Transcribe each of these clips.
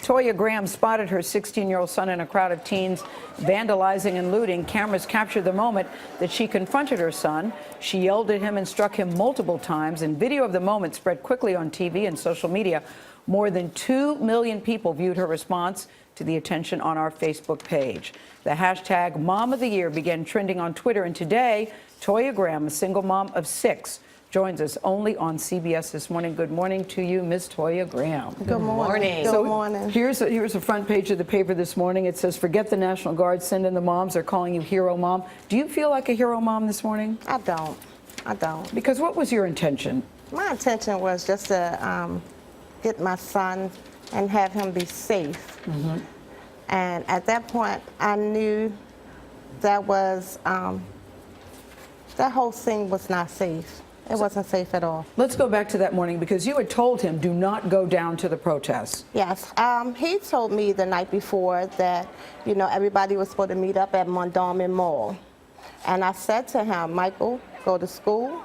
Toya Graham spotted her 16-year-old son in a crowd of teens vandalizing and looting. Cameras captured the moment that she confronted her son. She yelled at him and struck him multiple times, and video of the moment spread quickly on TV and social media. More than 2 million people viewed her response to the attention on our Facebook page. The hashtag Mom of the Year began trending on Twitter, and today, Toya Graham, a single mom of 6, joins us only on CBS This Morning. Good morning to you, Miss Toya Graham. Good morning. So Good morning. Here's the front page of the paper this morning. It says, forget the National Guard, send in the moms. They're calling you hero mom. Do you feel like a hero mom this morning? I don't. Because what was your intention? My intention was just to get my son and have him be safe. Mm-hmm. And at that point, I knew that was, that whole thing was not safe. It wasn't safe at all. Let's go back to that morning, because you had told him, do not go down to the protests. Yes. He told me the night before that, you know, everybody was supposed to meet up at Mondawmin Mall. And I said to him, Michael, go to school.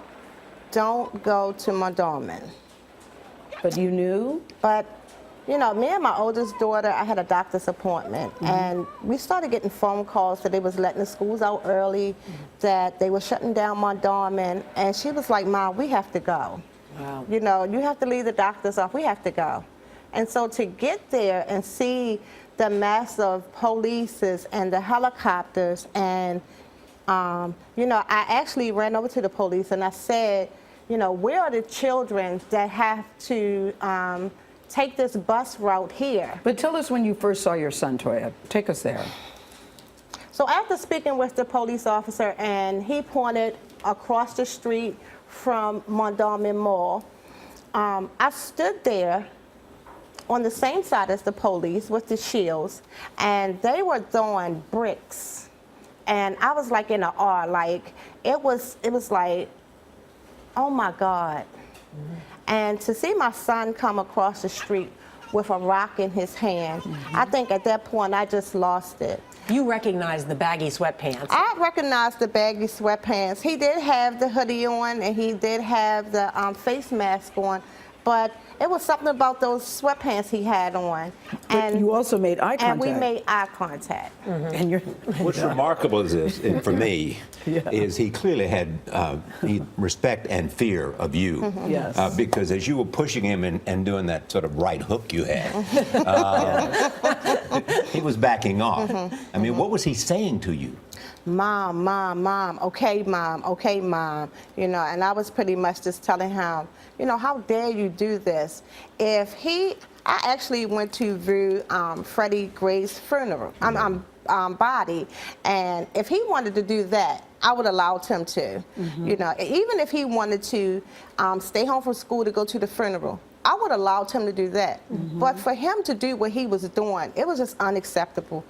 Don't go to Mondawmin. But you knew? But, you know, me and my oldest daughter, I had a doctor's appointment, and we started getting phone calls that they was letting the schools out early, that they were shutting down Mondawmin, and she was like, Mom, we have to go. Wow. You know, you have to leave the doctors off, we have to go. And so to get there and see the mass of polices and the helicopters, and, you know, I actually ran over to the police and I said, you know, where are the children that have to take this bus route here? But tell us when you first saw your son, Toya. Take us there. So after speaking with the police officer, and he pointed across the street from Mondawmin Mall, I stood there on the same side as the police with the shields, and they were throwing bricks. And I was like in an awe, like it was like, oh my God. And to see my son come across the street with a rock in his hand, I think at that point I just lost it. You recognized the baggy sweatpants. I recognized the baggy sweatpants. He did have the hoodie on and he did have the face mask on, but it was something about those sweatpants he had on. But you also made eye contact. And we made eye contact. And you're What's remarkable is this, and for me, is he clearly had respect and fear of you. Yes. Because as you were pushing him and doing that sort of right hook you had, he was backing off. I mean, what was he saying to you? Mom, Mom, Mom, okay, Mom, okay, Mom. You know, and I was pretty much just telling him, you know, how dare you do this? I actually went to view Freddie Gray's funeral, body, and if he wanted to do that, I would allow him to. You know, even if he wanted to stay home from school to go to the funeral, I would allow him to do that. But for him to do what he was doing, it was just unacceptable.